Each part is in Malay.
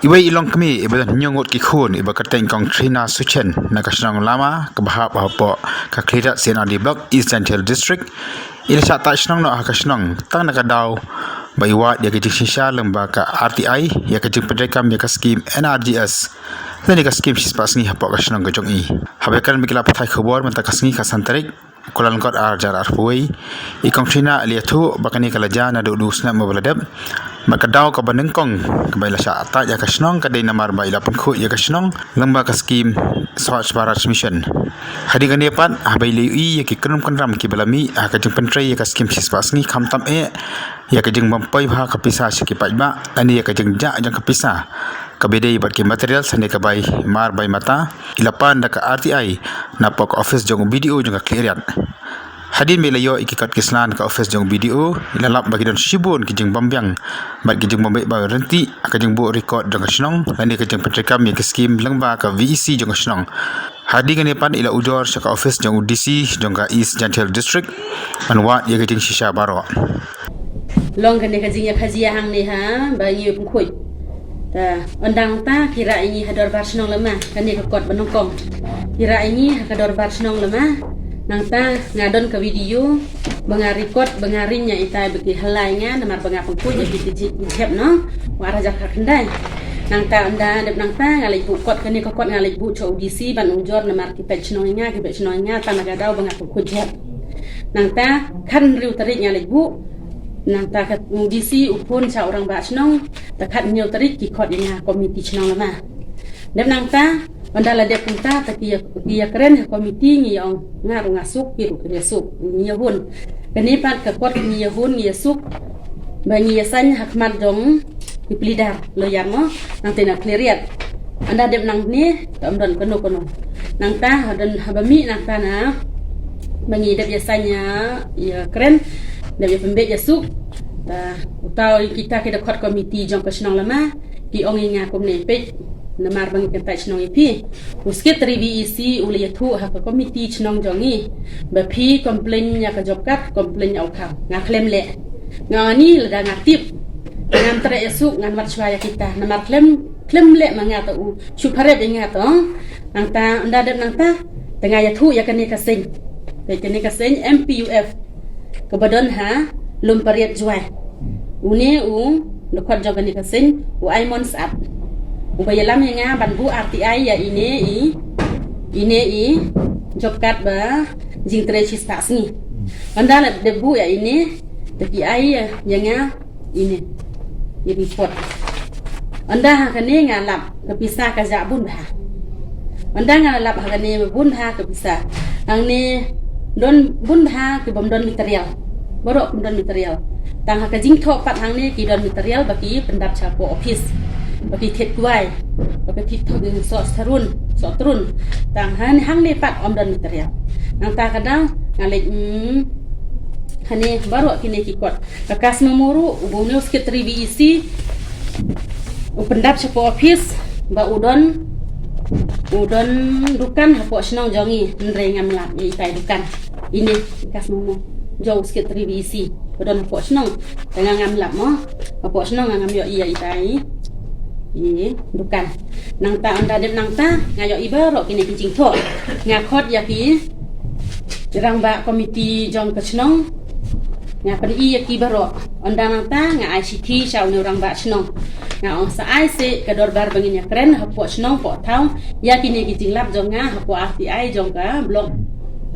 Iwa ilong kami iba nyongot kikun iba kateng kong Trina Suchen na kasenang lama kabahap bahapo kaklirat sian di blok East Gentle District ila sa ta senang no kasenang tang nakadaw ba iwa dia kejing shisha lemba ka RTI ya kejing pendekam ya ka skim NRGS lani ka skim sispas ni hapo kasenang gojong i habekan mikila pathai khobor menta kasngi kasantarik Kulalangkot arjar arpuai ikong Trina aliatu bakani kalaja na du sna mabaladab makadaw ka banengkong kabaila sa ata ya kasnong kadai namar ba ilapun khu ya kasnong lamba ka skim Swachh Bharat Mission hadi gani pan habaili i ya ki kanum kanram ki balami ka jing pentrai ya ka skim sispas ngi khamtam ya ka jing mampai bha ka pisa siki pajba ani ya ka jing ja jang ka pisa kabedai bat ki material sane ka bai mar bai mata ilapan da ka RTI napok office jong video jong ka clearan hadin melayo ikikat kislan ka office jong video ilalap bagi don shibun kijing bambyang bat kijing bombe ba renti akajing bu record jong snong lani kijing pentrekam ya skim lengba ka VEC jong snong hadi gani pan ila ujor sa ka office jong DC jong ka East Gentle District anwa ya kijing shisha baro long gani kijing ya khajia hang ni ha ba yu pun khoi ta ondang ta kira ini hador bar snong lama kani ka kot banong kong kira ini hador bar snong lama nang ta ngadon ke video benga record benga ringnya itai bagi halainya namar benga pungku ya biti jep no wara jak kendai nang ta anda dep nang ta ngalai bu kot kani ko kot ngalai bu cho DC ban ujor namar ki pech noinga ta nagadau benga pungku jep nang ta kan riu tarik ngalai bu nang ta ka DC upun cha orang ba snong ta khat nyau tarik ki kot nya komiti snong lama dep nang ta Ondala dia punta tapi dia keren komiti ni yang ngaru ngasuk kiru ke suk ni yahun kenipat ke kot ni yahun ni suk bani yasan hakmat dong dipelidar lo yang mo nanti nak cleariat anda dia nang ni amdan kono nang ta dan habami nang ta na bani dia biasanya ya keren dia pembek yasuk utau kita ke kot komiti jong kesnong lama ki onginga komne pej namar bangi kentai chnong ipi uske tri VEC uli yathu ha ka committee chnong jongi ba phi complain ya ka job kat complain au kha nga claim le ngani la nga tip ngam tre esuk ngan mat chwaya kita namar claim le manga ta u chupare be nga to nang ta nda de nang ta tengah yathu ya kani ka sing MPUF ka badon ha lum pariat jwai une u lokot jogani ka sing u aimon sat upaya lam yang bantu RTI ya ini job card ba jing tresis tas ni anda nak debu ya ini TPI ya yang ini report anda hakane ngalap kepisah ka jabun ba anda ngalap hakane bun ha kepisah ang ni don bun ha ke bom don material borok don material tang ka jing thok pat hang ni ki don material bagi pendap chapo office bagi tet kuai bagi tet thog so terun tang hang ni pat om don material nang ta kadang ngalek hani baru kini kikot kakas nomoro ubunyo sekretari VEC upendap chapo office ba udon dukan hapo snong jongi nrengam lap ye tai dukan ini kas nomor jauh sekretari VEC udon hapo snong tengah ngam lap mo hapo snong ngam yo iya itai ini dukan nang ta anda dem nang ta ngayo ibaro kini kincing tho ngakot ya ki jerang ba komiti jong kesnong ngapan iya ki baro anda nang ta nga ICT chau ni orang ba snong nga on sa IC kador bar bangin ya keren hapo snong po thau ya kini kincing lap jong nga hapo RTI jong ka blog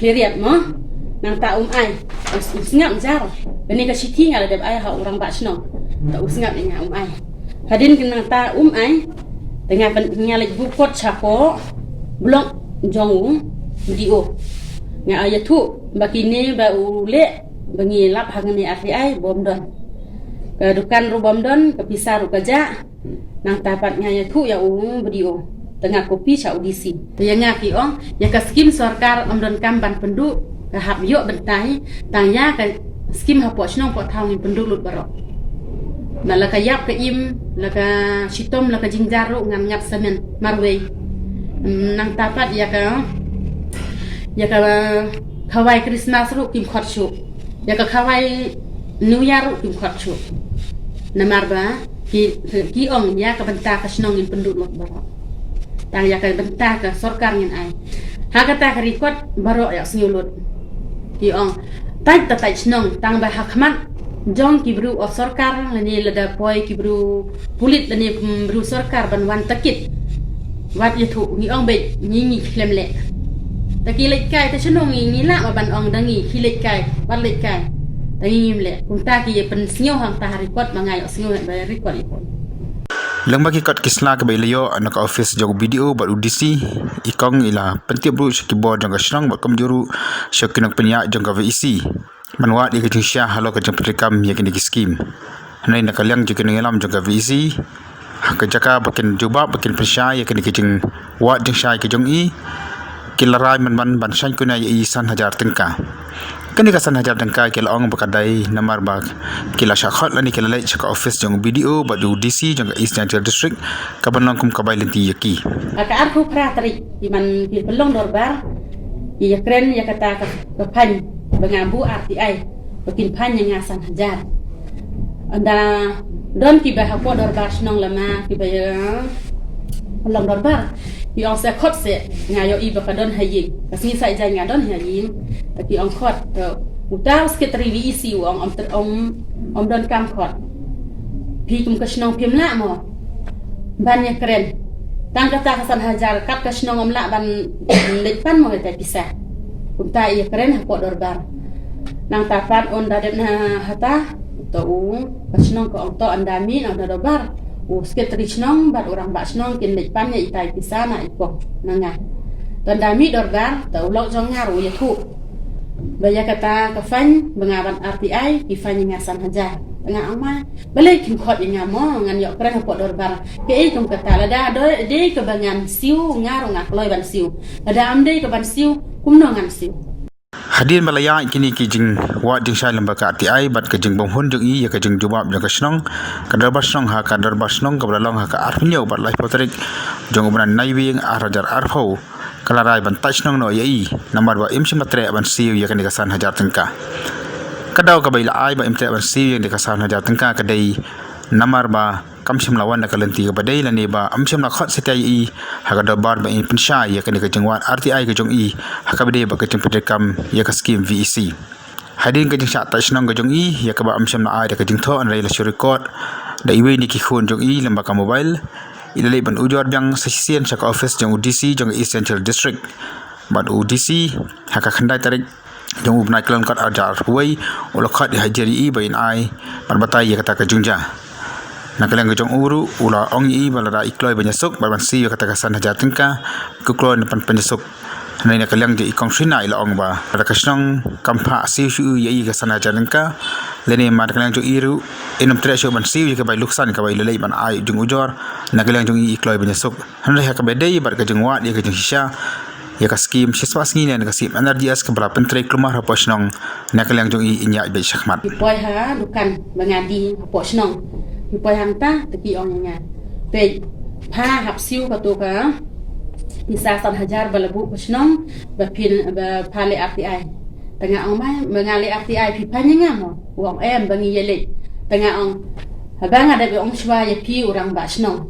cleariat mo nang ta ai usngap jar bani ka city nga deb ai ha orang ba snong ta usngap nga ai hadin kenang ta ai tengah nyalik bukot chapo blok jong video nga ayatu bakini ba ule bangi lap hangani RTI bomdon kedukan ru bomdon kepisah ru kaja nang tapat nga ayatu ya video tengah kopi cha audisi tayanga ki ong ya ka skim sarkar amdon kamban penduk ka hab yo bentai tanya ka skim hapo snong po thau ni penduk lut barok na laka yap ka im laka sitom laka jingjaru ngam ngap semen marwei nang tapat ya ka khawai Christmas ru kim khotchu ya ka khawai New Year ru kim khotchu namar ba ki ong ya ka benta ka snong in penduduk lot barok tang ya ka benta ka sorkar ngin ai ha kata ka record barok ya singulot ki ong tai ta tai snong tang ba hakmat jong ki bru of sorkar lani lada poi ki bru pulit lani bru sorkar ban wan takit wat ya thu ni ong be ni lemle ta ki lek kai ta snong ni la ma ban ong dangi ki lek kai ban lek kai tangi le kung ta ki pen snyo hang ta record mangai snyo ba record ipon lang bagi kat kisla ke belayo anak office jog video ba udisi ikong ila pentip bru keyboard jong kasnang ba kamjuru syakinang penya jong ka VEC manwa di ke sya halo ke jong petrikam yakin di skim hanai nakalyang jong ngelam jong ka VEC ke jaka bakin jubab bakin persya yakin di jong wa jong syai ke jong i kilarai man ban shan kuna i san hajar tengka kani kasan hajar tengka kilong bakadai namar bak kila syakhat lani kila lai chaka office jong video badu DC jong East Central District kabanlang kum kabai lenti yaki ka arku pratri di man bil pelong dorbar ya kren ya kata ka pan bangambu RTI bakin pan yang ngasan hajar anda don ki bah ko dorbar snong lama ki bah pelong dorbar ki ong se khot se ngayo i bakadon hayi kasni sai jai ngadon hayi ki ong khot utar sekretari VEC ong don kam khot pi kum kasnong pim la mo ban ya keren tang kata kasan hajar kat kasnong om la ban lepan mo ta pisah kum ta ya keren ko dorbar nang tapat on dadet na hata to kasnong ko ong to andami nang dorbar sekretari snong bat orang bak snong kin lepan ya itai pisah na iko nanga dan dami dorbar to lo jong ngaru ya thu baya kata kafan bengawan RTI kifan ngasan hajar tengah ama balai kim khot yang ngamo ngan yok keren ko dorbar ke kum kata lada do de ke bangan siu ngaru ngak loy ban siu lada am de ke ban siu kum no ngan siu hadir malaya kini ki jing wa jing sai lembaga RTI bat ke jing bonghon jing i ya ke jing jubab jong kasnong kadar basnong ha kadar basnong ka balong ha ka arpnyo bat lai potrik jong uban naiwing arajar arpho kalarai ban tasnong no yai namar ba imsim matre ban siu ya ke kasan hajar tengka kadau ka baila ai ba imtre ban siu yang de kasan hajar tengka kadai namar ba kamsim lawan na kalenti ka badai lani ba amsim na khot setai i haga bar ba in pensha ya kan ka jengwan RTI ka jong i haka bade ba ka tempedekam ya ka skim VEC hadin ka jeng sha ta snong ka jong i ya ka ba amsim na ai ka jeng tho an rai la record da iwe ni ki khon jong i lamba ka mobile ilale ban ujor byang sasien sa ka office jong DC jong East Central District bat UDC haka khandai tarik jong ubnai kelon kat ajar huai ola khat di hajeri i ba in ai ban batai ya kata ka jungja nakalang gejong uru ula ong i balara ikloi banyasuk barban si kata kasan hajar tengka kukloi depan penyesuk nai nakalang je ikong sina ila ong ba rakasnong kampa si shu ye kasan hajar tengka lene ma nakalang jo iru enum tre shu ban si ke bai luksan ka bai lelai ban ai jung ujor nakalang jong i ikloi banyasuk hanai haka bedai bar gejong wa dia gejong hisha ya ka skim siswas ngine na kasim energi as ke bra pentre klumar haposnong nakalang jong i inya be syakmat poi ha dukan bangadi haposnong poi hang ta teki ong nya pe pha hap siu ka to ka bisa san hajar balabu kusnong ba pin ba phale RTI tengah ong mai mengali RTI pi panya mo wong em bangi yele tengah ong habang ada be ong shwa ye pi orang ba snong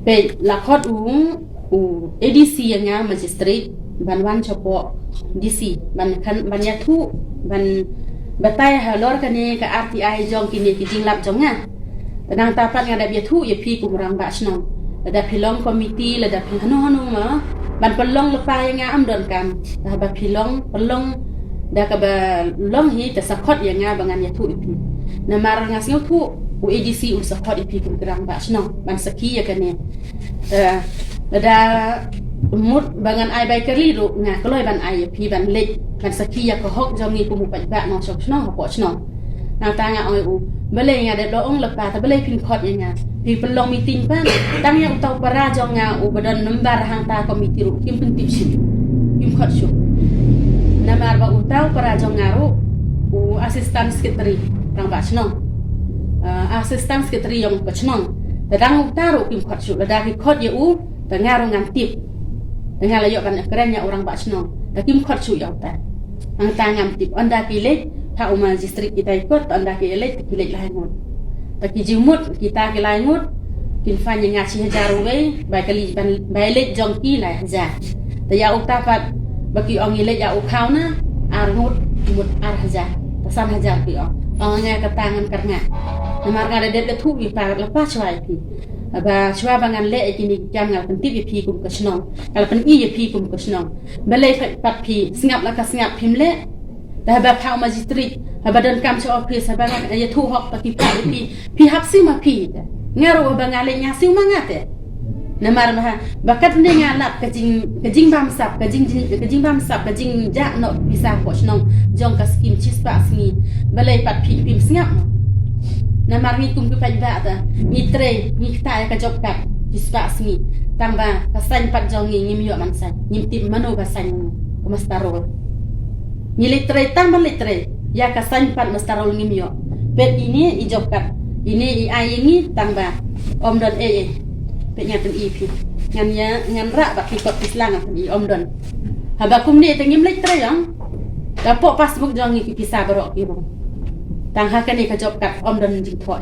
pe la khot u ADC yang magistrate ban wan chopo DC ban kan ban ya thu ban batai halor kane ka RTI jong kini ki jinglap jong nga tenang tapat ngada biar tu ya pi kumurang basnong ada pilong komiti ada hanu ma ban pelong lepa yang am don kam dah ba pilong pelong dah ka ba long hi ta sakot yang bangan ya tu ipi namar ngasio tu UADC u sakot ipi kumurang basnong ban saki ya kane ada mut bangan ai bai kali ru nga koloi ban ai pi ban lek ban saki ya ko hok jomi kumu pa ba no sok sno ko sno na tanga oi u balai nga de do ong lepa ta balai pin khot yang pi pelong meeting pan tang yang tau para jong nga u badan nembar hang ta komiti ru kim pin tip shu kim khot shu namar ba u tau para jong nga ru u assistant secretary rang ba snong assistant secretary yang ba snong dadang u taru kim khot shu da ki khot ye u ta ngaru ngan tip dengan layok kan kerennya orang ba snong ta kim khot shu ya ta ang tangam tip anda pilih ta uma distrik kita ikut anda ke elek pilih lain mod bagi jumut kita ke lain mut kin fan yang ngaci hajaruwe bai kali bai let jongki lai hajar ta ya uktapat bagi ong ile ya ukau na arngut mut ar hajar tasan hajar pi ong nya ketangan karnya namar ngade det thu bi pa lepas chwai pi ba chwa bangan le kini jam ngal pentit pi kum kesnong kal pen i pi kum kesnong balai pat pi singap la ka singap pim le dah ba phau majistri ba dan kam cho office ba ngan ya thu hok pa pi hap si ma pi ngaro ba ngale nya siu mangate namar ma bakat ne ngalap kajing bam sap kajing bam sap kajing ja no bisa ko snong jong ka skim chispa sni balai pat pi pim singap namar ni kum pa ba ta ni tre ni ta ka job kat chispa sni tamba kasan pat jong ni ngim yo man san nim tim mano ba san ko mastaro ni litre tamba litre ya kasan pat mastaro ngim yo pet ini i job kat ini i ai ini tamba om don pe nyaten ipi ngan ra ba ki kot islang apa i om don haba kum ni tengim litre yang dapo passbook jong ni ki pisa barok ki tang ha kan ni ka job kat om don jing tho